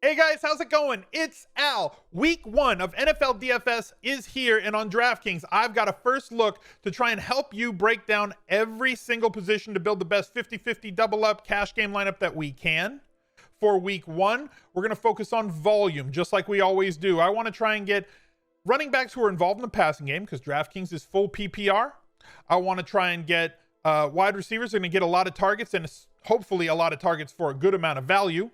Hey guys, how's it going? It's Al. Week 1 of NFL DFS is here, and on DraftKings, I've got a first look to try and help you break down every single position to build the best 50-50 double up cash game lineup that we can. For week 1, we're going to focus on volume, just like we always do. I want to try and get running backs who are involved in the passing game, because DraftKings is full PPR. I want to try and get wide receivers are going to get a lot of targets, and hopefully a lot of targets for a good amount of value.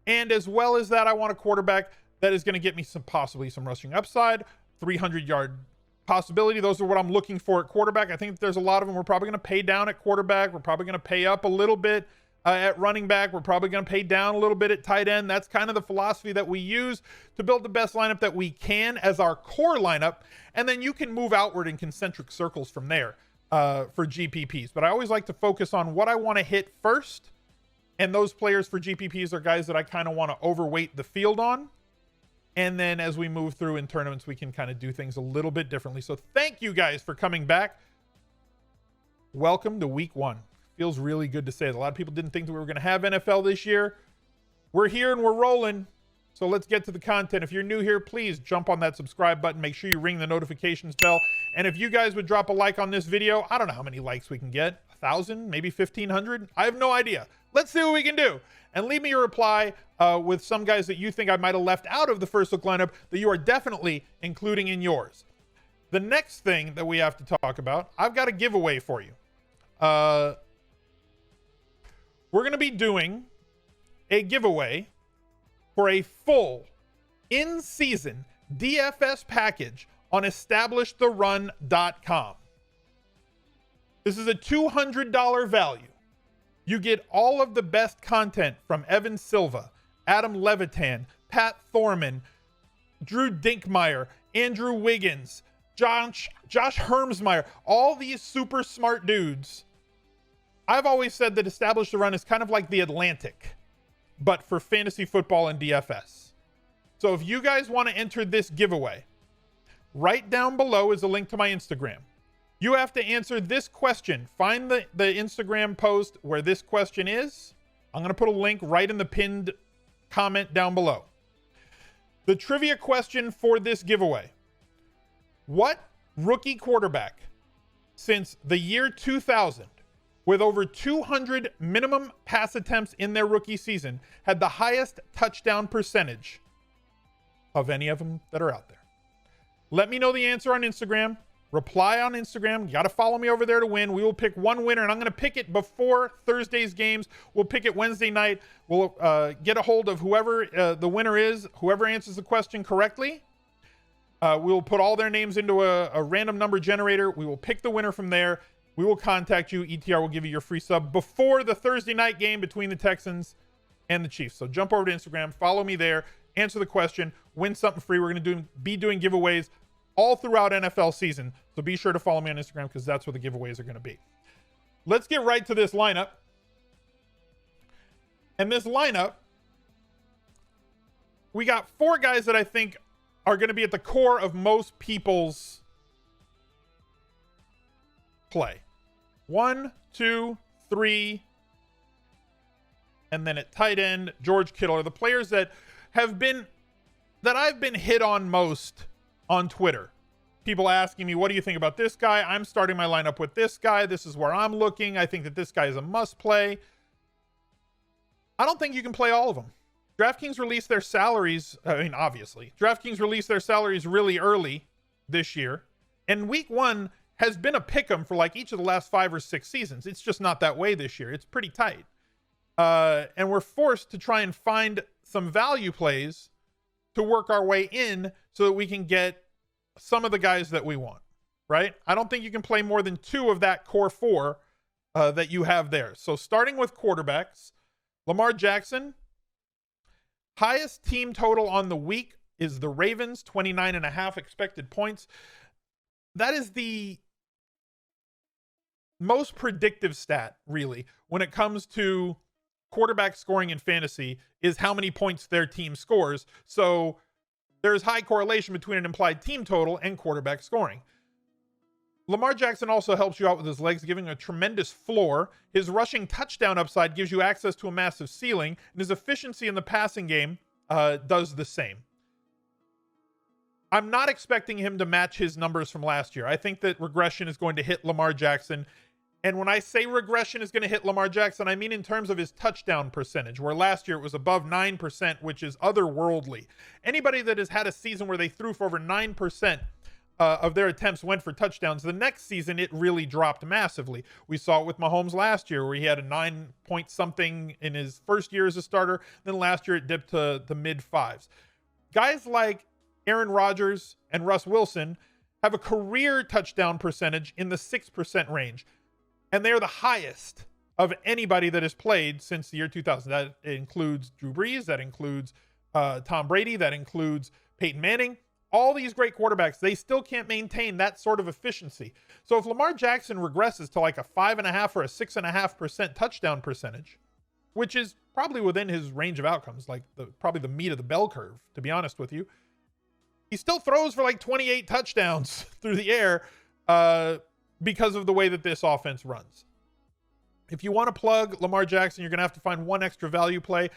And as well as that, I want a quarterback that is going to get me possibly some rushing upside, 300-yard possibility. Those are what I'm looking for at quarterback. I think there's a lot of them. We're probably going to pay down at quarterback. We're probably going to pay up a little bit at running back. We're probably going to pay down a little bit at tight end. That's kind of the philosophy that we use to build the best lineup that we can as our core lineup. And then you can move outward in concentric circles from there for GPPs. But I always like to focus on what I want to hit first. And those players for GPPs are guys that I kind of want to overweight the field on. And then as we move through in tournaments, we can kind of do things a little bit differently. So thank you guys for coming back. Welcome to week 1. Feels really good to say it. A lot of people didn't think that we were going to have NFL this year. We're here and we're rolling. So let's get to the content. If you're new here, please jump on that subscribe button. Make sure you ring the notifications bell. And if you guys would drop a like on this video, I don't know how many likes we can get. 1,000, maybe 1,500. I have no idea. Let's see what we can do. And leave me a reply with some guys that you think I might have left out of the first look lineup that you are definitely including in yours. The next thing that we have to talk about, I've got a giveaway for you. We're going to be doing a giveaway for a full in-season DFS package on establishtheRun.com. This is a $200 value. You get all of the best content from Evan Silva, Adam Levitan, Pat Thorman, Drew Dinkmeyer, Andrew Wiggins, Josh Hermsmeyer, all these super smart dudes. I've always said that Establish the Run is kind of like the Atlantic, but for fantasy football and DFS. So if you guys want to enter this giveaway, right down below is a link to my Instagram. You have to answer this question. Find the Instagram post where this question is. I'm going to put a link right in the pinned comment down below. The trivia question for this giveaway. What rookie quarterback since the year 2000 with over 200 minimum pass attempts in their rookie season had the highest touchdown percentage of any of them that are out there? Let me know the answer on Instagram. Reply on Instagram. You got to follow me over there to win. We will pick one winner, and I'm going to pick it before Thursday's games. We'll pick it Wednesday night. We'll get a hold of whoever the winner is, whoever answers the question correctly. We'll put all their names into a random number generator. We will pick the winner from there. We will contact you. ETR will give you your free sub before the Thursday night game between the Texans and the Chiefs. So jump over to Instagram, follow me there, answer the question, win something free. We're going to be doing giveaways all throughout NFL season. So be sure to follow me on Instagram because that's where the giveaways are going to be. Let's get right to this lineup. And this lineup, we got 4 guys that I think are going to be at the core of most people's play. 1, 2, 3. And then at tight end, George Kittle are the players that I've been hit on most on Twitter. People asking me, what do you think about this guy? I'm starting my lineup with this guy. This is where I'm looking. I think that this guy is a must play. I don't think you can play all of them. DraftKings released their salaries. I mean, obviously, DraftKings released their salaries really early this year. And week 1 has been a pick'em for like each of the last 5 or 6 seasons. It's just not that way this year. It's pretty tight. And we're forced to try and find some value plays to work our way in so that we can get some of the guys that we want, right? I don't think you can play more than 2 of that core 4 that you have there. So starting with quarterbacks, Lamar Jackson, highest team total on the week is the Ravens, 29.5 expected points. That is the most predictive stat, really, when it comes to quarterback scoring in fantasy, is how many points their team scores. So there's high correlation between an implied team total and quarterback scoring. Lamar Jackson also helps you out with his legs, giving a tremendous floor. His rushing touchdown upside gives you access to a massive ceiling, and his efficiency in the passing game does the same. I'm not expecting him to match his numbers from last year. I think that regression is going to hit Lamar Jackson. And when I say regression is going to hit Lamar Jackson, I mean in terms of his touchdown percentage, where last year it was above 9%, which is otherworldly. Anybody that has had a season where they threw for over 9% of their attempts went for touchdowns, the next season it really dropped massively. We saw it with Mahomes last year, where he had a 9-point-something in his first year as a starter. Then last year it dipped to the mid-5s. Guys like Aaron Rodgers and Russ Wilson have a career touchdown percentage in the 6% range. And they're the highest of anybody that has played since the year 2000. That includes Drew Brees. That includes Tom Brady. That includes Peyton Manning. All these great quarterbacks, they still can't maintain that sort of efficiency. So if Lamar Jackson regresses to like a 5.5 or a 6.5% touchdown percentage, which is probably within his range of outcomes, like probably the meat of the bell curve, to be honest with you, he still throws for like 28 touchdowns through the air, because of the way that this offense runs. If you want to plug Lamar Jackson, you're going to have to find one extra value play.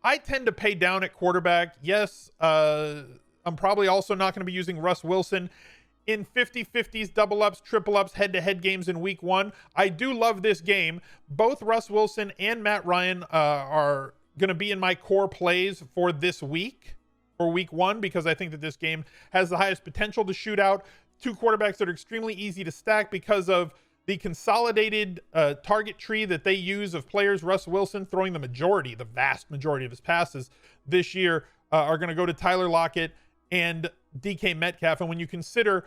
I tend to pay down at quarterback. Yes, I'm probably also not going to be using Russ Wilson in 50-50s, double-ups, triple-ups, head-to-head games in week 1. I do love this game. Both Russ Wilson and Matt Ryan are going to be in my core plays for this week, for week 1, because I think that this game has the highest potential to shoot out. Two quarterbacks that are extremely easy to stack because of the consolidated target tree that they use of players. Russ Wilson throwing the vast majority of his passes this year are going to go to Tyler Lockett and DK Metcalf. And when you consider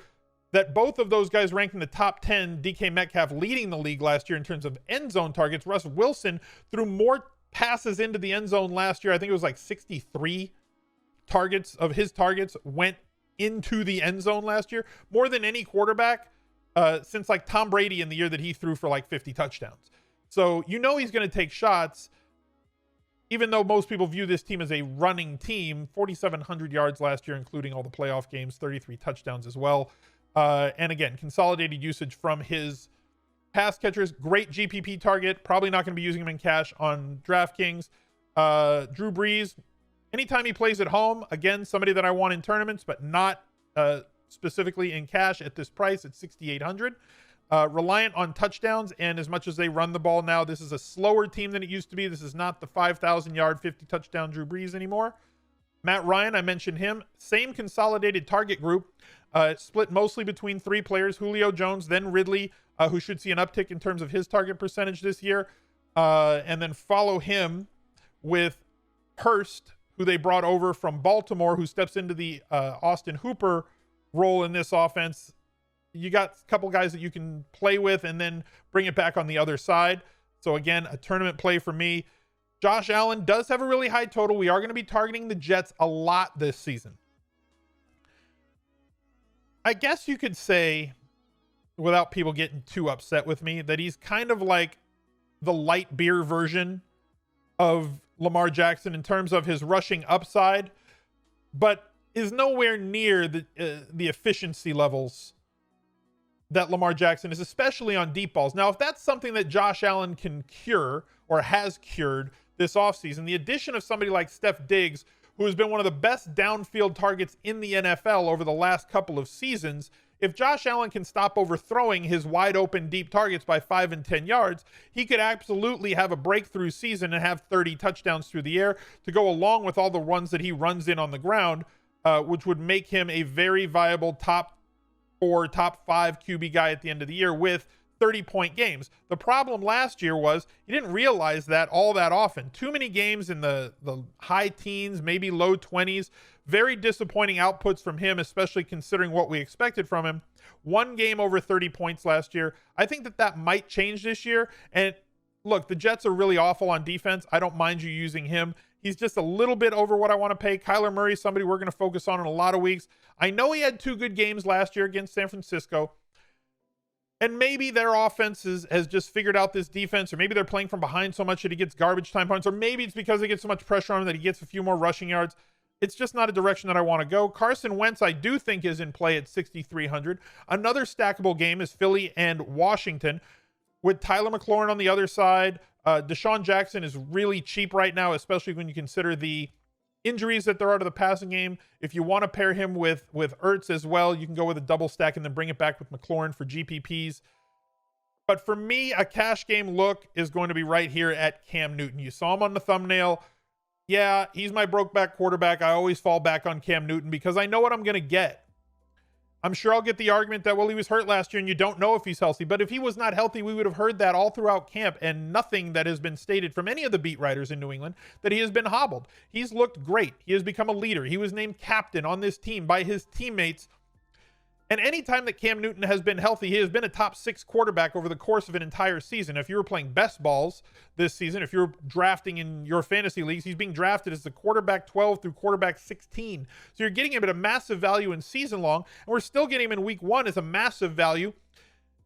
that both of those guys ranked in the top 10, DK Metcalf leading the league last year in terms of end zone targets, Russ Wilson threw more passes into the end zone last year. I think it was like 63 targets of his targets went into the end zone last year, more than any quarterback since like Tom Brady in the year that he threw for like 50 touchdowns. So you know he's going to take shots, even though most people view this team as a running team. 4,700 yards last year, including all the playoff games, 33 touchdowns as well. And again, consolidated usage from his pass catchers. Great GPP target. Probably not going to be using him in cash on DraftKings. Drew Brees, anytime he plays at home, again, somebody that I want in tournaments, but not specifically in cash at this price at 6,800. Reliant on touchdowns, and as much as they run the ball now, this is a slower team than it used to be. This is not the 5,000-yard, 50-touchdown Drew Brees anymore. Matt Ryan, I mentioned him. Same consolidated target group, split mostly between 3 players, Julio Jones, then Ridley, who should see an uptick in terms of his target percentage this year. And then follow him with HURST, who they brought over from Baltimore, who steps into the Austin Hooper role in this offense. You got a couple guys that you can play with and then bring it back on the other side. So again, a tournament play for me. Josh Allen does have a really high total. We are going to be targeting the Jets a lot this season. I guess you could say, without people getting too upset with me, that he's kind of like the light beer version of Lamar Jackson in terms of his rushing upside, but is nowhere near the efficiency levels that Lamar Jackson is, especially on deep balls. Now, if that's something that Josh Allen can cure or has cured this offseason, the addition of somebody like Steph Diggs, who has been one of the best downfield targets in the NFL over the last couple of seasons, if Josh Allen can stop overthrowing his wide open deep targets by 5 and 10 yards, he could absolutely have a breakthrough season and have 30 touchdowns through the air to go along with all the runs that he runs in on the ground, which would make him a very viable top 4, top 5 QB guy at the end of the year with 30-point games. The problem last year was you didn't realize that all that often. Too many games in the high teens, maybe low 20s. Very disappointing outputs from him, especially considering what we expected from him. One game over 30 points last year. I think that might change this year. And look, the Jets are really awful on defense. I don't mind you using him. He's just a little bit over what I want to pay. Kyler Murray, somebody we're going to focus on in a lot of weeks. I know he had 2 good games last year against San Francisco. And maybe their offense has just figured out this defense, or maybe they're playing from behind so much that he gets garbage time points, or maybe it's because they get so much pressure on him that he gets a few more rushing yards. It's just not a direction that I want to go. Carson Wentz, I do think, is in play at 6,300. Another stackable game is Philly and Washington, with Tyler McLaurin on the other side. Deshaun Jackson is really cheap right now, especially when you consider the injuries that there are to the passing game. If you want to pair him with Ertz as well, you can go with a double stack and then bring it back with McLaurin for GPPs. But for me, a cash game look is going to be right here at Cam Newton. You saw him on the thumbnail. Yeah, he's my broke back quarterback. I always fall back on Cam Newton because I know what I'm going to get. I'm sure I'll get the argument that, well, he was hurt last year and you don't know if he's healthy. But if he was not healthy, we would have heard that all throughout camp, and nothing that has been stated from any of the beat writers in New England that he has been hobbled. He's looked great. He has become a leader. He was named captain on this team by his teammates. And anytime that Cam Newton has been healthy, he has been a top 6 quarterback over the course of an entire season. If you were playing best balls this season, if you're drafting in your fantasy leagues, he's being drafted as the quarterback 12 through quarterback 16. So you're getting him at a massive value in season long, and we're still getting him in week 1 as a massive value,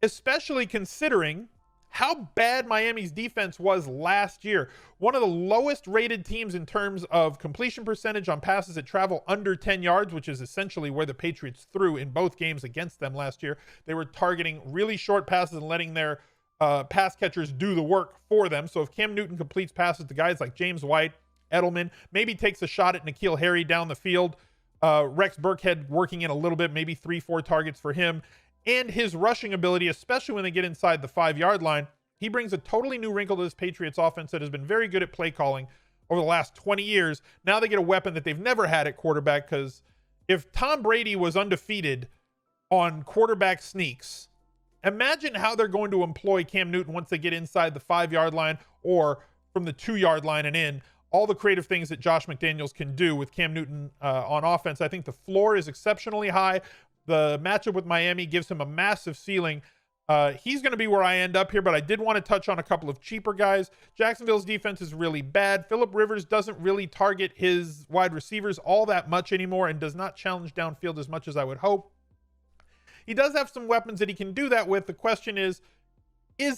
especially considering how bad Miami's defense was last year. One of the lowest rated teams in terms of completion percentage on passes that travel under 10 yards, which is essentially where the Patriots threw in both games against them last year. They were targeting really short passes and letting their pass catchers do the work for them. So if Cam Newton completes passes to guys like James White, Edelman, maybe takes a shot at N'Keal Harry down the field, Rex Burkhead working in a little bit, maybe 3-4 targets for him, and his rushing ability, especially when they get inside the 5-yard line, he brings a totally new wrinkle to this Patriots offense that has been very good at play calling over the last 20 years. Now they get a weapon that they've never had at quarterback, because if Tom Brady was undefeated on quarterback sneaks, imagine how they're going to employ Cam Newton once they get inside the 5-yard line or from the 2-yard line and in. All the creative things that Josh McDaniels can do with Cam Newton on offense. I think the floor is exceptionally high. The matchup with Miami gives him a massive ceiling. He's going to be where I end up here, but I did want to touch on a couple of cheaper guys. Jacksonville's defense is really bad. Phillip Rivers doesn't really target his wide receivers all that much anymore and does not challenge downfield as much as I would hope. He does have some weapons that he can do that with. The question is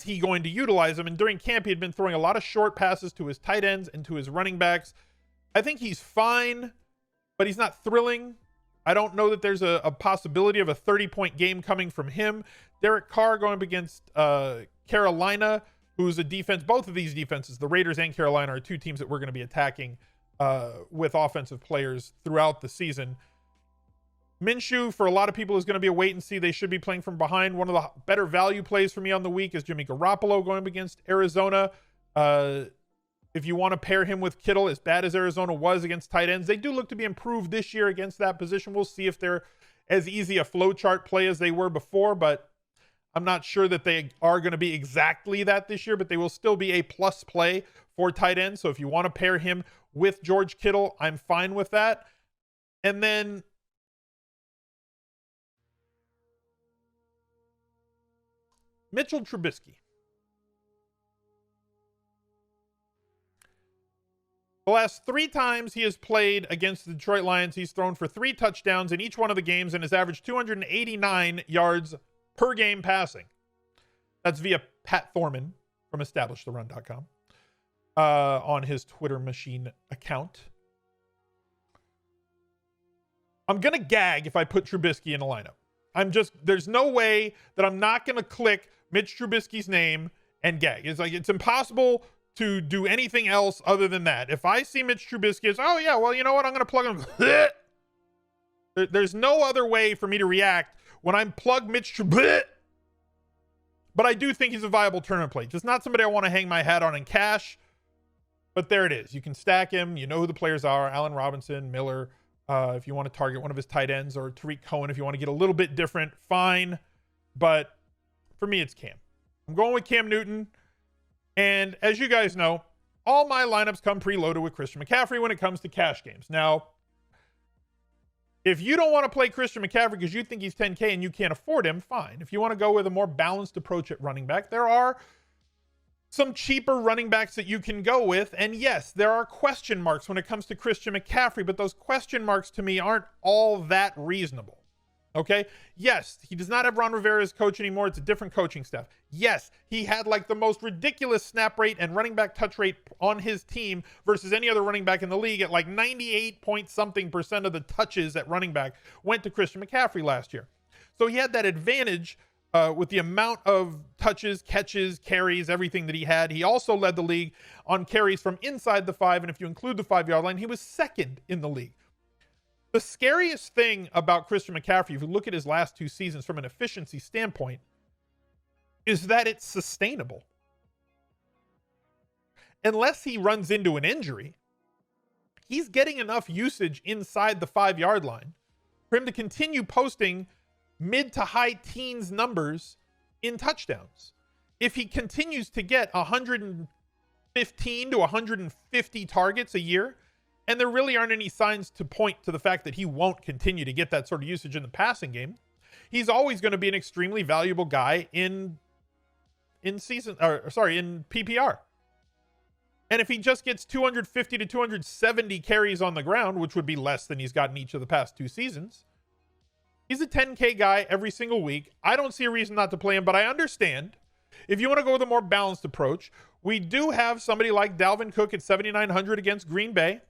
he going to utilize them? And during camp, he had been throwing a lot of short passes to his tight ends and to his running backs. I think he's fine, but he's not thrilling. I don't know that there's a possibility of a 30-point game coming from him. Derek Carr going up against Carolina, who's a defense. Both of these defenses, the Raiders and Carolina, are two teams that we're going to be attacking with offensive players throughout the season. Minshew, for a lot of people, is going to be a wait and see. They should be playing from behind. One of the better value plays for me on the week is Jimmy Garoppolo going up against Arizona. If you want to pair him with Kittle, as bad as Arizona was against tight ends, they do look to be improved this year against that position. We'll see if they're as easy a flowchart play as they were before, but I'm not sure that they are going to be exactly that this year, but they will still be a plus play for tight ends. So if you want to pair him with George Kittle, I'm fine with that. And then Mitchell Trubisky. The last 3 times he has played against the Detroit Lions, he's thrown for 3 touchdowns in each one of the games and has averaged 289 yards per game passing. That's via Pat Thorman from EstablishTheRun.com on his Twitter machine account. I'm going to gag if I put Trubisky in a lineup. There's no way that I'm not going to click Mitch Trubisky's name and gag. It's impossible to do anything else other than that. If I see Mitch Trubisky as, oh yeah, well, you know what? I'm going to plug him. There's no other way for me to react when I'm plugged Mitch Trubisky. But I do think he's a viable tournament play. Just not somebody I want to hang my hat on in cash. But there it is. You can stack him. You know who the players are. Allen Robinson, Miller. If you want to target one of his tight ends, or Tariq Cohen if you want to get a little bit different, fine. But for me, it's Cam. I'm going with Cam Newton. And as you guys know, all my lineups come preloaded with Christian McCaffrey when it comes to cash games. Now, if you don't want to play Christian McCaffrey because you think he's 10K and you can't afford him, fine. If you want to go with a more balanced approach at running back, there are some cheaper running backs that you can go with. And yes, there are question marks when it comes to Christian McCaffrey, but those question marks to me aren't all that reasonable. Okay. Yes, he does not have Ron Rivera as coach anymore. It's a different coaching staff. Yes, he had like the most ridiculous snap rate and running back touch rate on his team versus any other running back in the league. At like 98% of the touches at running back went to Christian McCaffrey last year. So he had that advantage with the amount of touches, catches, carries, everything that he had. He also led the league on carries from inside the 5, and if you include the 5-yard line, he was second in the league. The scariest thing about Christian McCaffrey, if you look at his last 2 seasons from an efficiency standpoint, is that it's sustainable. Unless he runs into an injury, he's getting enough usage inside the 5-yard line for him to continue posting mid to high teens numbers in touchdowns. If he continues to get 115 to 150 targets a year, and there really aren't any signs to point to the fact that he won't continue to get that sort of usage in the passing game, he's always going to be an extremely valuable guy in PPR. And if he just gets 250 to 270 carries on the ground, which would be less than he's gotten each of the past 2 seasons, he's a 10K guy every single week. I don't see a reason not to play him, but I understand if you want to go with a more balanced approach. We do have somebody like Dalvin Cook at 7,900 against Green Bay.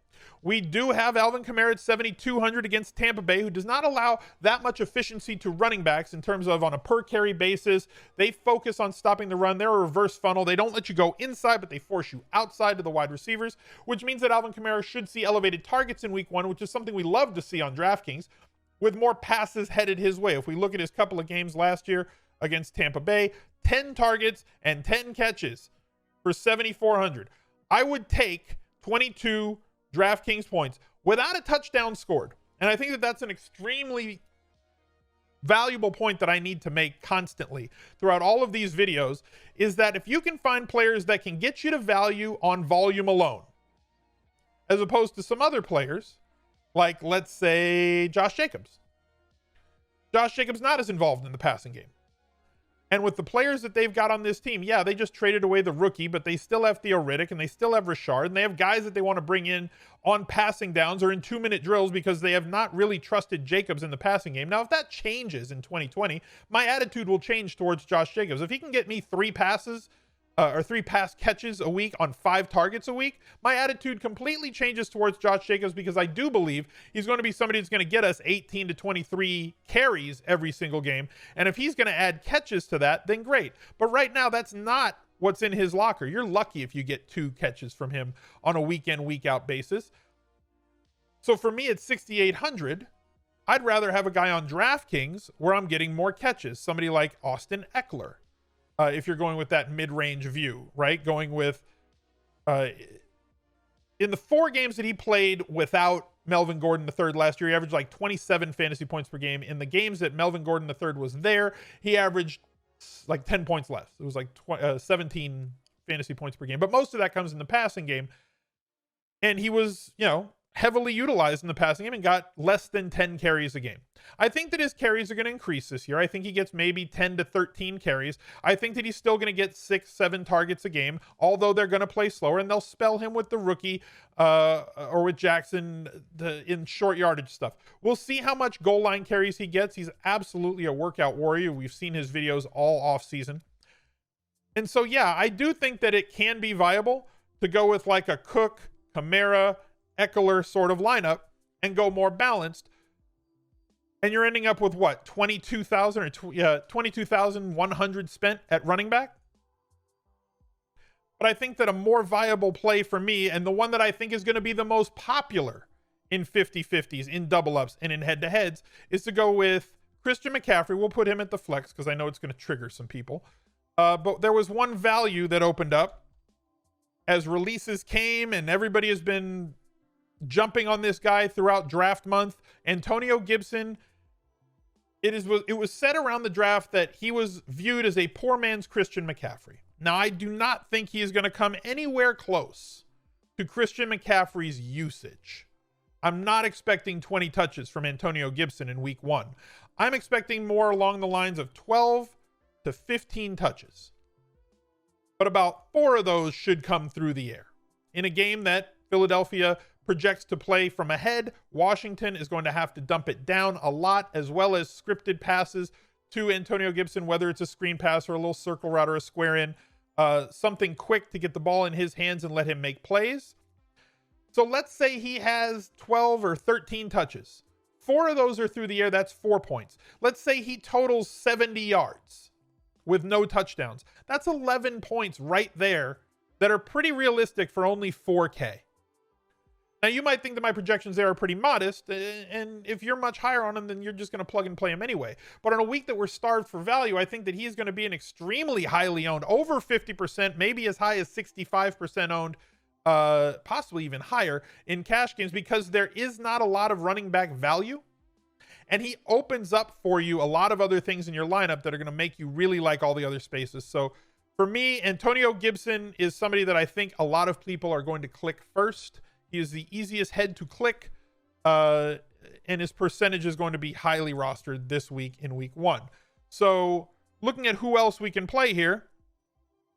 We do have Alvin Kamara at 7,200 against Tampa Bay, who does not allow that much efficiency to running backs in terms of on a per carry basis. They focus on stopping the run. They're a reverse funnel. They don't let you go inside, but they force you outside to the wide receivers, which means that Alvin Kamara should see elevated targets in week 1, which is something we love to see on DraftKings, with more passes headed his way. If we look at his couple of games last year against Tampa Bay, 10 targets and 10 catches for 7,400. I would take 22 DraftKings points without a touchdown scored. And I think that that's an extremely valuable point that I need to make constantly throughout all of these videos, is that if you can find players that can get you to value on volume alone, as opposed to some other players, like let's say Josh Jacobs. Josh Jacobs not as involved in the passing game. And with the players that they've got on this team, yeah, they just traded away the rookie, but they still have Theo Riddick and they still have Richard, and they have guys that they want to bring in on passing downs or in 2-minute drills because they have not really trusted Jacobs in the passing game. Now, if that changes in 2020, my attitude will change towards Josh Jacobs. If he can get me 3 passes or 3 pass catches a week on 5 targets a week, my attitude completely changes towards Josh Jacobs, because I do believe he's going to be somebody who's going to get us 18 to 23 carries every single game. And if he's going to add catches to that, then great. But right now, that's not what's in his locker. You're lucky if you get 2 catches from him on a week in, week out basis. So for me at 6,800, I'd rather have a guy on DraftKings where I'm getting more catches. Somebody like Austin Ekeler. If you're going with that mid-range view, right? Going with, in the 4 games that he played without Melvin Gordon III last year, he averaged like 27 fantasy points per game. In the games that Melvin Gordon III was there, he averaged like 10 points less. It was like 17 fantasy points per game. But most of that comes in the passing game. And he was, heavily utilized in the passing game and got less than 10 carries a game. I think that his carries are going to increase this year. I think he gets maybe 10 to 13 carries. I think that he's still going to get 6, 7 targets a game, although they're going to play slower, and they'll spell him with the rookie or with Jackson in short yardage stuff. We'll see how much goal line carries he gets. He's absolutely a workout warrior. We've seen his videos all off season. And so, yeah, I do think that it can be viable to go with like a Cook, KAMARA, EKELER sort of lineup and go more balanced. And you're ending up with what, 22,000 or 22,100 spent at running back? But I think that a more viable play for me, and the one that I think is going to be the most popular in 50-50s, in double-ups, and in head-to-heads, is to go with Christian McCaffrey. We'll put him at the flex because I know it's going to trigger some people. But there was one value that opened up as releases came, and everybody has been jumping on this guy throughout draft month. Antonio Gibson, it was said around the draft that he was viewed as a poor man's Christian McCaffrey. Now, I do not think he is going to come anywhere close to Christian McCaffrey's usage. I'm not expecting 20 touches from Antonio Gibson in week 1. I'm expecting more along the lines of 12 to 15 touches. But about 4 of those should come through the air. In a game that Philadelphia projects to play from ahead, Washington is going to have to dump it down a lot, as well as scripted passes to Antonio Gibson, whether it's a screen pass or a little circle route or a square in, something quick to get the ball in his hands and let him make plays. So let's say he has 12 or 13 touches. 4 of those are through the air. That's 4 points. Let's say he totals 70 yards with no touchdowns. That's 11 points right there that are pretty realistic for only 4K. Now, you might think that my projections there are pretty modest, and if you're much higher on him, then you're just going to plug and play him anyway. But on a week that we're starved for value, I think that he's going to be an extremely highly owned, over 50%, maybe as high as 65% owned, possibly even higher in cash games, because there is not a lot of running back value. And he opens up for you a lot of other things in your lineup that are going to make you really like all the other spaces. So for me, Antonio Gibson is somebody that I think a lot of people are going to click first. He is the easiest head to click, and his percentage is going to be highly rostered this week in week 1. So looking at who else we can play here,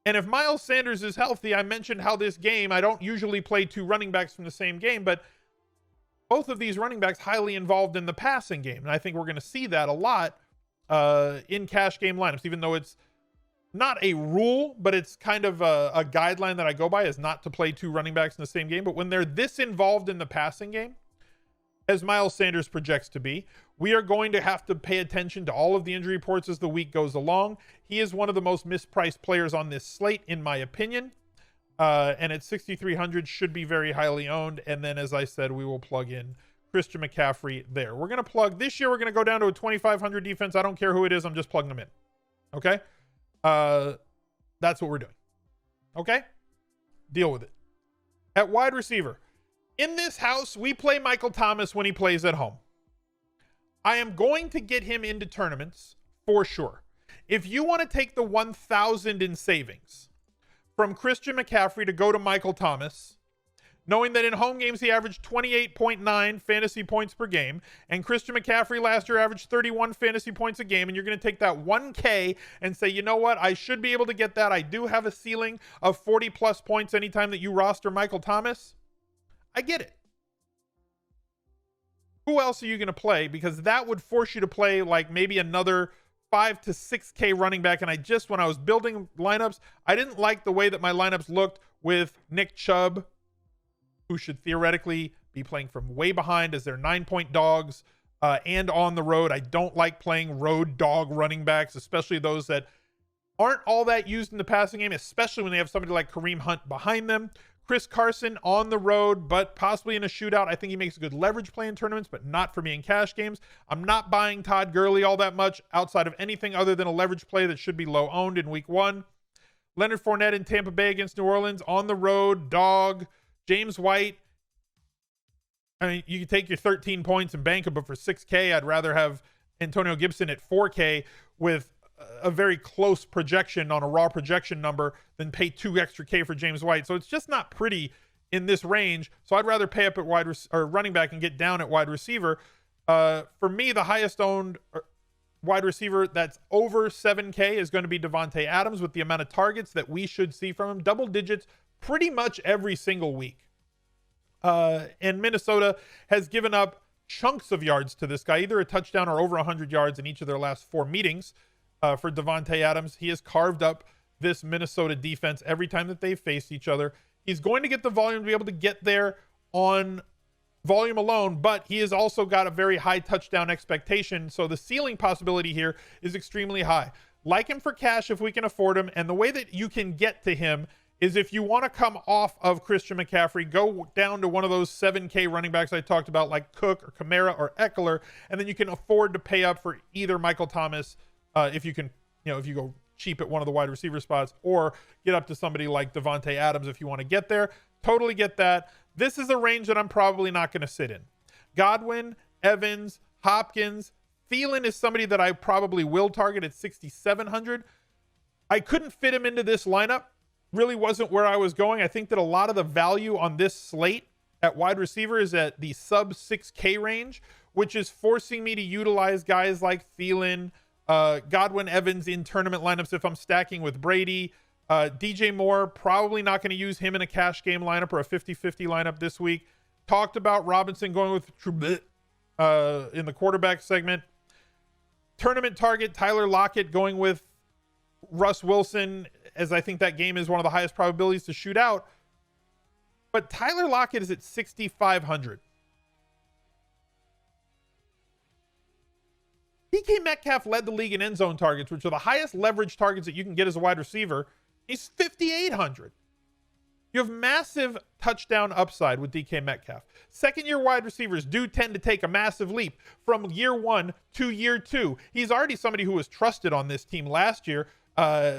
and if Miles Sanders is healthy, I mentioned how this game, I don't usually play 2 running backs from the same game, but both of these running backs highly involved in the passing game. And I think we're going to see that a lot in cash game lineups, even though it's not a rule, but it's kind of a guideline that I go by, is not to play 2 running backs in the same game. But when they're this involved in the passing game, as Miles Sanders projects to be, we are going to have to pay attention to all of the injury reports as the week goes along. He is one of the most mispriced players on this slate, in my opinion. And at 6,300 should be very highly owned. And then, as I said, we will plug in Christian McCaffrey there. We're going to plug, this year we're going to go down to a 2,500 defense. I don't care who it is. I'm just plugging them in. Okay? That's what we're doing. Okay? Deal with it. At wide receiver, in this house, we play Michael Thomas when he plays at home. I am going to get him into tournaments for sure. If you want to take the 1,000 in savings from Christian McCaffrey to go to Michael Thomas, knowing that in home games he averaged 28.9 fantasy points per game, and Christian McCaffrey last year averaged 31 fantasy points a game, and you're going to take that 1K and say, you know what, I should be able to get that. I do have a ceiling of 40 plus points anytime that you roster Michael Thomas. I get it. Who else are you going to play? Because that would force you to play like maybe another 5 to 6K running back. And when I was building lineups, I didn't like the way that my lineups looked with Nick Chubb, who should theoretically be playing from way behind as their 9-point dogs, and on the road. I don't like playing road dog running backs, especially those that aren't all that used in the passing game, especially when they have somebody like Kareem Hunt behind them. Chris Carson on the road, but possibly in a shootout. I think he makes a good leverage play in tournaments, but not for me in cash games. I'm not buying Todd Gurley all that much outside of anything other than a leverage play that should be low owned in week 1. Leonard Fournette in Tampa Bay against New Orleans on the road, dog. James White, I mean, you can take your 13 points and bank them, but for 6K, I'd rather have Antonio Gibson at 4K with a very close projection on a raw projection number than pay 2 extra K for James White. So it's just not pretty in this range. So I'd rather pay up at running back and get down at wide receiver. For me, the highest owned wide receiver that's over 7K is going to be Davante Adams, with the amount of targets that we should see from him. Double digits pretty much every single week. And Minnesota has given up chunks of yards to this guy, either a touchdown or over 100 yards in each of their last 4 meetings. For Davante Adams, he has carved up this Minnesota defense every time that they've faced each other. He's going to get the volume to be able to get there on volume alone, but he has also got a very high touchdown expectation. So the ceiling possibility here is extremely high. Like him for cash if we can afford him. And the way that you can get to him is if you want to come off of Christian McCaffrey, go down to one of those 7K running backs I talked about, like Cook or KAMARA or EKELER, and then you can afford to pay up for either Michael Thomas, if you can, if you go cheap at one of the wide receiver spots, or get up to somebody like Davante Adams if you want to get there. Totally get that. This is a range that I'm probably not going to sit in. Godwin, Evans, Hopkins, Thielen is somebody that I probably will target at 6,700. I couldn't fit him into this lineup. Really wasn't where I was going. I think that a lot of the value on this slate at wide receiver is at the sub 6K range, which is forcing me to utilize guys like Thielen, Godwin, Evans in tournament lineups if I'm stacking with Brady. DJ Moore, probably not going to use him in a cash game lineup or a 50-50 lineup this week. Talked about Robinson going with Trubisky in the quarterback segment. Tournament target, Tyler Lockett going with Russ Wilson, as I think that game is one of the highest probabilities to shoot out. But Tyler Lockett is at 6,500. He DK Metcalf led the league in end zone targets, which are the highest leverage targets that you can get as a wide receiver. He's 5,800. You have massive touchdown upside with DK Metcalf. Second-year wide receivers do tend to take a massive leap from year 1 to year 2. He's already somebody who was trusted on this team last year,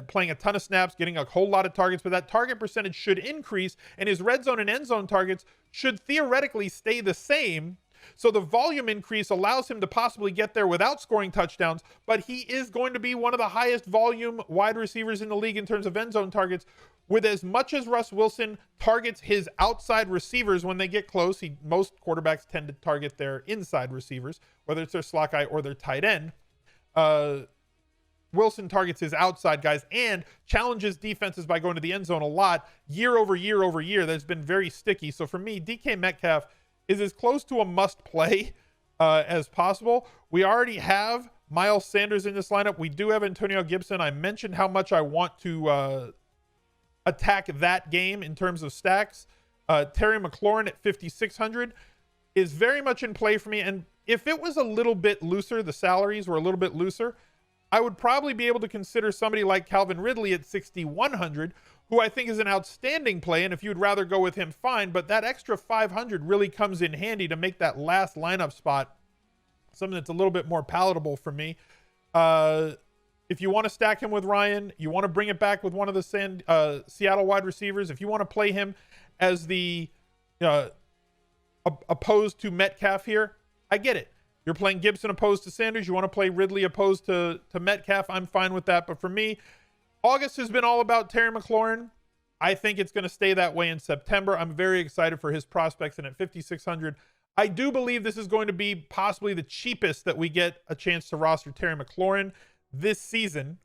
playing a ton of snaps, getting a whole lot of targets, but that target percentage should increase, and his red zone and end zone targets should theoretically stay the same. So the volume increase allows him to possibly get there without scoring touchdowns, but he is going to be one of the highest volume wide receivers in the league in terms of end zone targets. With as much as Russ Wilson targets his outside receivers when they get close, most quarterbacks tend to target their inside receivers, whether it's their slot guy or their tight end. Wilson targets his outside guys and challenges defenses by going to the end zone a lot year over year over year. That's been very sticky. So for me, DK Metcalf is as close to a must play as possible. We already have Miles Sanders in this lineup. We do have Antonio Gibson. I mentioned how much I want to attack that game in terms of stacks. Terry McLaurin at 5,600 is very much in play for me. And if it was a little bit looser, the salaries were a little bit looser, I would probably be able to consider somebody like Calvin Ridley at 6,100, who I think is an outstanding play. And if you'd rather go with him, fine. But that extra 500 really comes in handy to make that last lineup spot something that's a little bit more palatable for me. If you want to stack him with Ryan, you want to bring it back with one of the Seattle wide receivers, if you want to play him as the opposed to Metcalf here, I get it. You're playing Gibson opposed to Sanders. You want to play Ridley opposed to Metcalf. I'm fine with that. But for me, August has been all about Terry McLaurin. I think it's going to stay that way in September. I'm very excited for his prospects. And at 5,600, I do believe this is going to be possibly the cheapest that we get a chance to roster Terry McLaurin this season.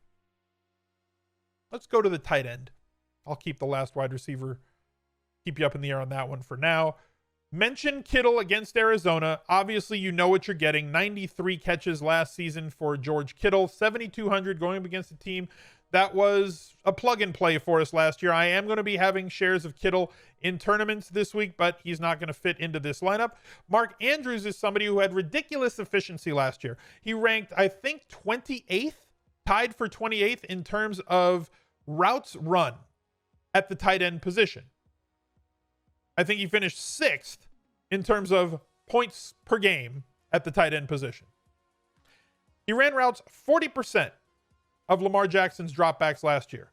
Let's go to the tight end. I'll keep the last wide receiver, keep you up in the air on that one for now. Mention Kittle against Arizona. Obviously, you know what you're getting. 93 catches last season for George Kittle. 7,200 going up against a team that was a plug-and-play for us last year. I am going to be having shares of Kittle in tournaments this week, but he's not going to fit into this lineup. Mark Andrews is somebody who had ridiculous efficiency last year. He ranked, I think, 28th, tied for 28th in terms of routes run at the tight end position. I think he finished 6th in terms of points per game at the tight end position. He ran routes 40% of Lamar Jackson's dropbacks last year.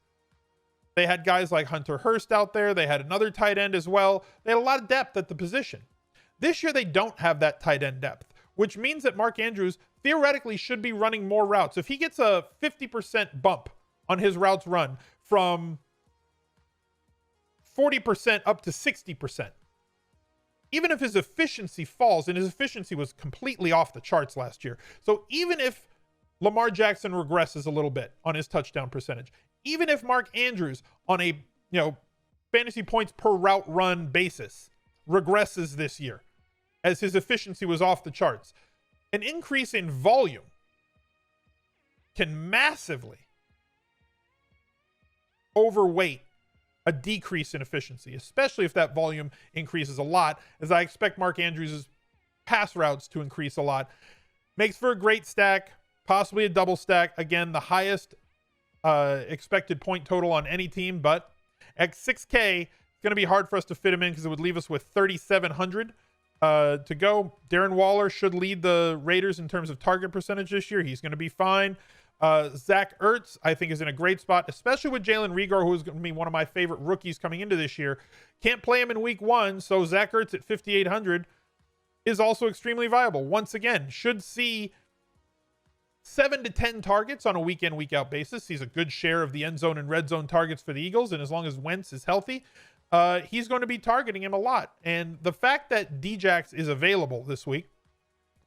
They had guys like Hunter Hurst out there. They had another tight end as well. They had a lot of depth at the position. This year, they don't have that tight end depth, which means that Mark Andrews theoretically should be running more routes. If he gets a 50% bump on his routes run from 40% up to 60%, even if his efficiency falls, and his efficiency was completely off the charts last year. So even if Lamar Jackson regresses a little bit on his touchdown percentage, even if Mark Andrews on a fantasy points per route run basis regresses this year as his efficiency was off the charts, an increase in volume can massively overweight a decrease in efficiency, especially if that volume increases a lot, as I expect Mark Andrews' pass routes to increase a lot. Makes for a great stack, possibly a double stack. Again, the highest expected point total on any team, but at 6K, it's going to be hard for us to fit him in because it would leave us with 3,700 to go. Darren Waller should lead the Raiders in terms of target percentage this year. He's going to be fine. Zach Ertz, I think, is in a great spot, especially with Jalen Reagor, who is going to be one of my favorite rookies coming into this year. Can't play him in week 1, so Zach Ertz at 5,800 is also extremely viable. Once again, should see 7 to 10 targets on a week-in, week-out basis. He's a good share of the end zone and red zone targets for the Eagles, and as long as Wentz is healthy, he's going to be targeting him a lot. And the fact that Djax is available this week,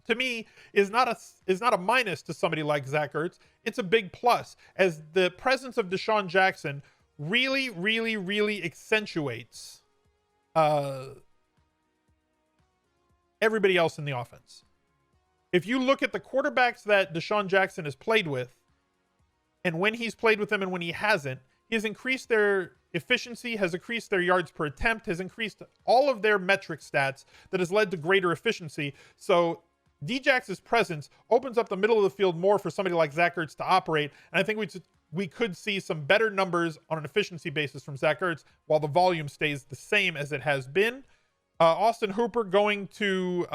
to me, is not a minus to somebody like Zach Ertz. It's a big plus, as the presence of Deshaun Jackson really, really, really accentuates everybody else in the offense. If you look at the quarterbacks that Deshaun Jackson has played with, and when he's played with them and when he hasn't, he has increased their efficiency, has increased their yards per attempt, has increased all of their metric stats that has led to greater efficiency. So Djax's presence opens up the middle of the field more for somebody like Zach Ertz to operate. And I think we could see some better numbers on an efficiency basis from Zach Ertz while the volume stays the same as it has been. Austin Hooper going to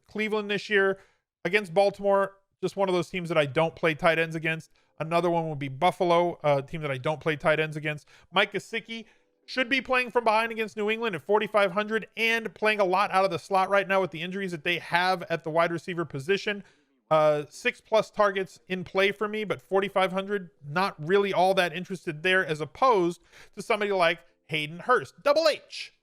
Cleveland this year against Baltimore. Just one of those teams that I don't play tight ends against. Another one would be Buffalo, a team that I don't play tight ends against. Mike Gesicki should be playing from behind against New England at 4,500 and playing a lot out of the slot right now with the injuries that they have at the wide receiver position. 6+ targets in play for me, but 4,500, not really all that interested there as opposed to somebody like Hayden Hurst. Double H.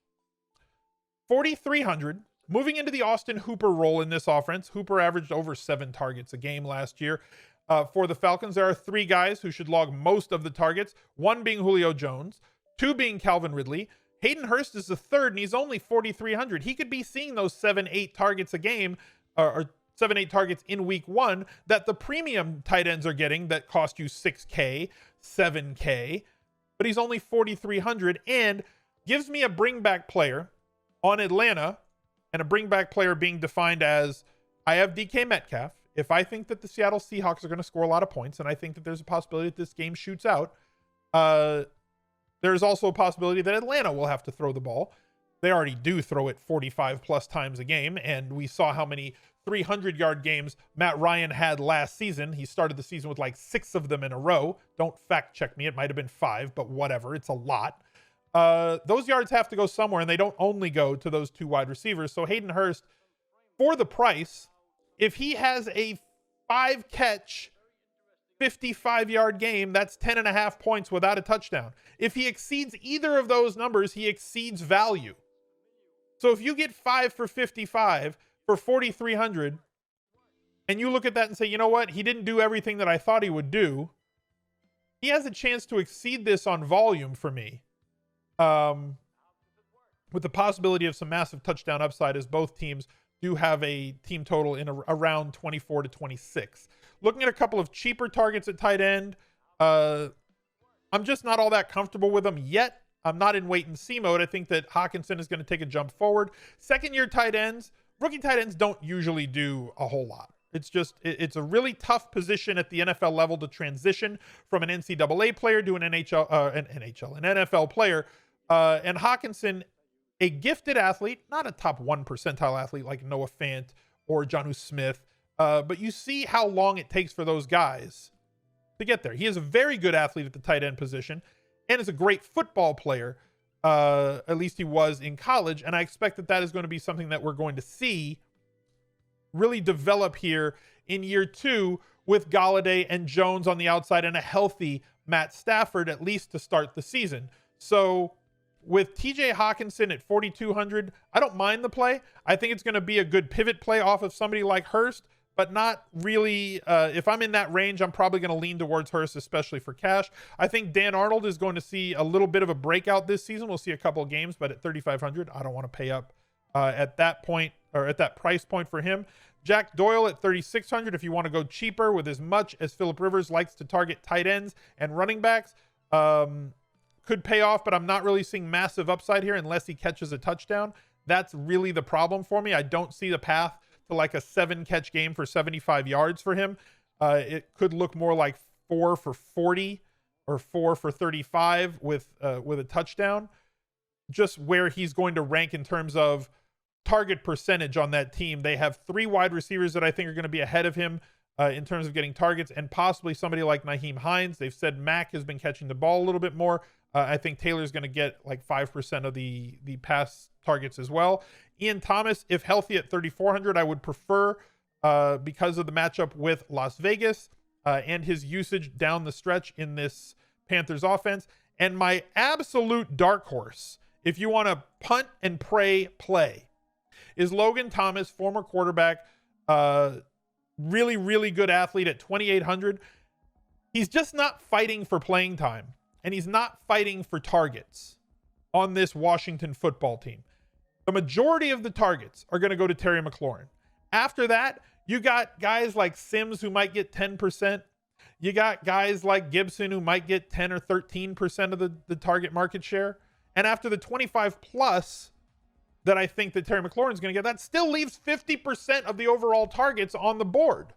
4,300. Moving into the Austin Hooper role in this offense. Hooper averaged over 7 targets a game last year. For the Falcons, there are 3 guys who should log most of the targets, one being Julio Jones, 2 being Calvin Ridley. Hayden Hurst is the 3rd, and he's only 4,300. He could be seeing those 7-8 targets a game, or 7-8 targets in week 1 that the premium tight ends are getting that cost you 6K, 7K, but he's only 4,300 and gives me a bring back player on Atlanta, and a bring back player being defined as I have DK Metcalf. If I think that the Seattle Seahawks are going to score a lot of points, and I think that there's a possibility that this game shoots out, there's also a possibility that Atlanta will have to throw the ball. They already do throw it 45+ times a game, and we saw how many 300-yard games Matt Ryan had last season. He started the season with like 6 of them in a row. Don't fact check me. It might have been 5, but whatever. It's a lot. Those yards have to go somewhere, and they don't only go to those 2 wide receivers. So Hayden Hurst, for the price, if he has a 5-catch, 55-yard game, that's 10.5 points without a touchdown. If he exceeds either of those numbers, he exceeds value. So if you get 5 for 55 for 4,300, and you look at that and say, you know what, he didn't do everything that I thought he would do, he has a chance to exceed this on volume for me. With the possibility of some massive touchdown upside, as both teams do have a team total in around 24 to 26. Looking at a couple of cheaper targets at tight end, I'm just not all that comfortable with them yet. I'm not in wait and see mode. I think that Hawkinson is going to take a jump forward. Second-year tight ends, rookie tight ends don't usually do a whole lot. It's just, it's a really tough position at the NFL level to transition from an NCAA player to an an NFL player. And Hawkinson, a gifted athlete, not a top 1 percentile athlete like Noah Fant or Jonnu Smith, but you see how long it takes for those guys to get there. He is a very good athlete at the tight end position and is a great football player. At least he was in college. And I expect that that is going to be something that we're going to see really develop here in year 2 with Golladay and Jones on the outside and a healthy Matt Stafford, at least to start the season. So with TJ Hawkinson at 4,200, I don't mind the play. I think it's going to be a good pivot play off of somebody like Hurst, but not really. If I'm in that range, I'm probably going to lean towards Hurst, especially for cash. I think Dan Arnold is going to see a little bit of a breakout this season. We'll see a couple of games, but at 3,500, I don't want to pay up at that point, or at that price point for him. Jack Doyle at 3,600 if you want to go cheaper, with as much as Phillip Rivers likes to target tight ends and running backs. Could pay off, but I'm not really seeing massive upside here unless he catches a touchdown. That's really the problem for me. I don't see the path to like a 7-catch game for 75 yards for him. It could look more like 4 for 40 or 4 for 35 with a touchdown. Just where he's going to rank in terms of target percentage on that team. They have 3 wide receivers that I think are going to be ahead of him in terms of getting targets, and possibly somebody like Nyheim Hines. They've said Mack has been catching the ball a little bit more. I think Taylor's going to get like 5% of the pass targets as well. Ian Thomas, if healthy, at 3,400, I would prefer because of the matchup with Las Vegas and his usage down the stretch in this Panthers offense. And my absolute dark horse, if you want to punt and pray play, is Logan Thomas, former quarterback, really, really good athlete at 2,800. He's just not fighting for playing time, and he's not fighting for targets on this Washington football team. The majority of the targets are going to go to Terry McLaurin. After that, you got guys like Sims who might get 10%. You got guys like Gibson who might get 10 or 13% of the target market share. And after the 25 plus, that I think that Terry McLaurin's going to get. That still leaves 50% of the overall targets on the board.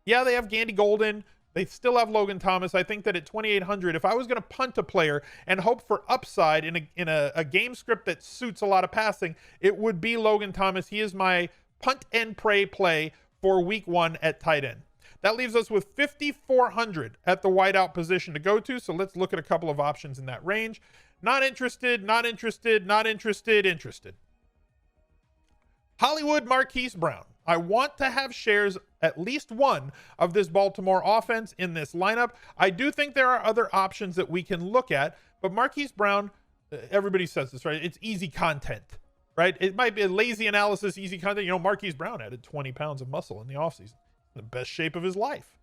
Yeah, they have Gandy Golden. They still have Logan Thomas. I think that at 2,800, if I was going to punt a player and hope for upside in a game script that suits a lot of passing, it would be Logan Thomas. He is my punt and pray play for week 1 at tight end. That leaves us with 5,400 at the wideout position to go to. So let's look at a couple of options in that range. Not interested, not interested, not interested, interested. Hollywood Marquise Brown. I want to have shares, at least one, of this Baltimore offense in this lineup. I do think there are other options that we can look at, but Marquise Brown, everybody says this, right? It's easy content, right? It might be a lazy analysis, easy content. You know, Marquise Brown added 20 pounds of muscle in the offseason. The best shape of his life.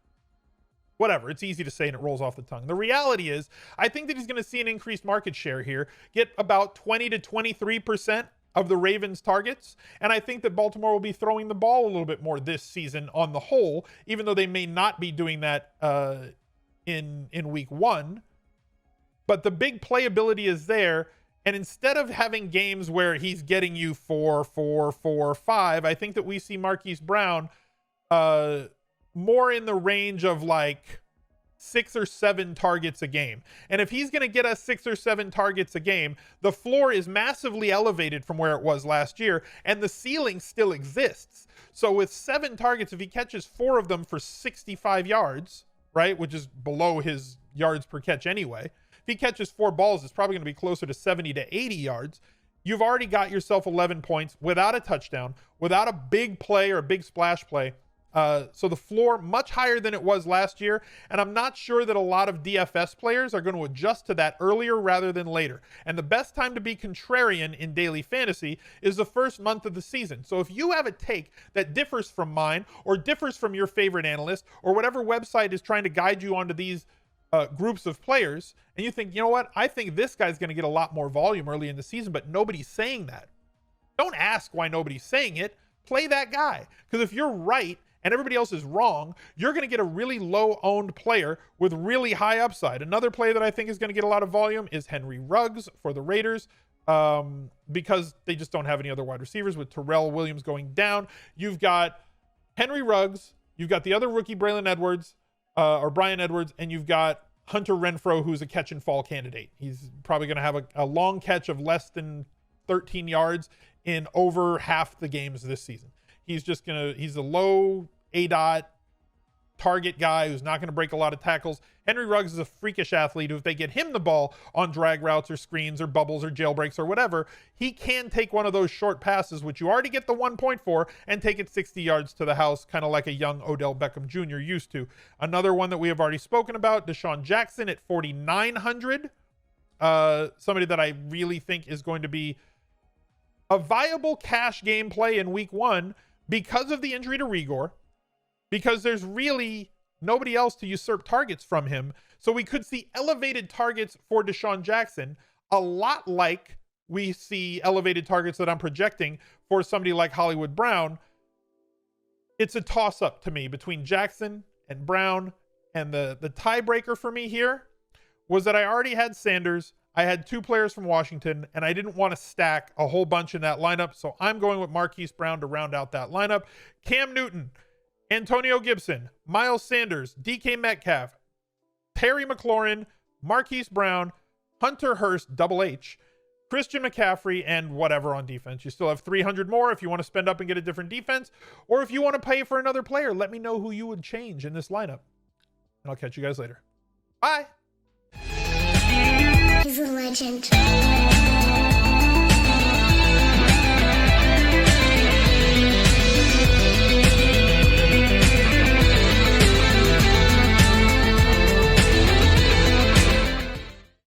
Whatever, it's easy to say and it rolls off the tongue. The reality is, I think that he's going to see an increased market share here, get about 20 to 23% of the Ravens' targets, and I think that Baltimore will be throwing the ball a little bit more this season on the whole, even though they may not be doing that in week 1. But the big playability is there, and instead of having games where he's getting you 4, 4, 4, 5, I think that we see Marquise Brown more in the range of like 6 or 7 targets a game. And if he's going to get us 6 or 7 targets a game, the floor is massively elevated from where it was last year, and the ceiling still exists. So with 7 targets, if he catches 4 of them for 65 yards, right, which is below his yards per catch anyway, if he catches 4 balls, it's probably going to be closer to 70 to 80 yards. You've already got yourself 11 points without a touchdown, without a big play or a big splash play. So the floor much higher than it was last year, and I'm not sure that a lot of DFS players are going to adjust to that earlier rather than later. And the best time to be contrarian in daily fantasy is the first month of the season. So if you have a take that differs from mine or differs from your favorite analyst or whatever website is trying to guide you onto these groups of players, and you think, you know what, I think this guy's going to get a lot more volume early in the season, but nobody's saying that. Don't ask why nobody's saying it. Play that guy. Because if you're right and everybody else is wrong, you're going to get a really low owned player with really high upside. Another player that I think is going to get a lot of volume is Henry Ruggs for the Raiders, because they just don't have any other wide receivers with Terrell Williams going down. You've got Henry Ruggs, you've got the other rookie Brian Edwards, and you've got Hunter Renfrow, who's a catch and fall candidate. He's probably going to have a long catch of less than 13 yards in over half the games this season. He's a low ADOT target guy who's not going to break a lot of tackles. Henry Ruggs is a freakish athlete who, if they get him the ball on drag routes or screens or bubbles or jailbreaks or whatever, he can take one of those short passes, which you already get the 1 point for, and take it 60 yards to the house, kind of like a young Odell Beckham Jr. used to. Another one that we have already spoken about, DeSean Jackson at 4,900. Somebody that I really think is going to be a viable cash game play in week 1 because of the injury to Rigor, because there's really nobody else to usurp targets from him. So we could see elevated targets for DeSean Jackson, a lot like we see elevated targets that I'm projecting for somebody like Hollywood Brown. It's a toss-up to me between Jackson and Brown, and the tiebreaker for me here was that I already had Sanders. I had 2 players from Washington, and I didn't want to stack a whole bunch in that lineup, so I'm going with Marquise Brown to round out that lineup. Cam Newton, Antonio Gibson, Miles Sanders, DK Metcalf, Terry McLaurin, Marquise Brown, Hunter Hurst, Double H, Christian McCaffrey, and whatever on defense. You still have 300 more if you want to spend up and get a different defense, or if you want to pay for another player. Let me know who you would change in this lineup, and I'll catch you guys later. Bye. He's a legend.